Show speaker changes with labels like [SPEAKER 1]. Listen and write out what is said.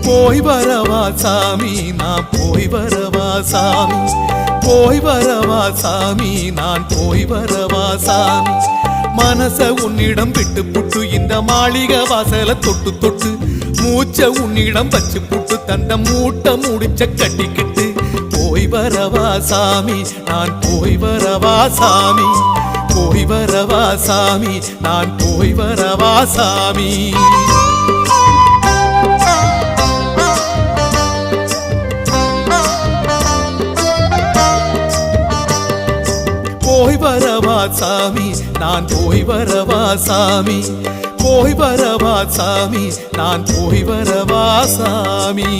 [SPEAKER 1] போய் வரவா சாமி நான் போய் வரவா சாமி போய் வரவா சாமி நான் போய் வரவா சாமி மனச உன்னிடம் விட்டு புட்டு இந்த மாளிகை வாசல தொட்டு தொட்டு மூச்ச உன்னிடம் வச்சு புட்டு தந்த மூட்டை முடிச்ச கட்டிக்கிட்டு போய் வரவா சாமி நான் போய் வரவா சாமி போய் வரவா சாமி நான் போய் வரவா சாமி போய் வரவா சாமி நான் போய் வரவா சாமி போய் வரவா சாமி நான் போய் வரவா சாமி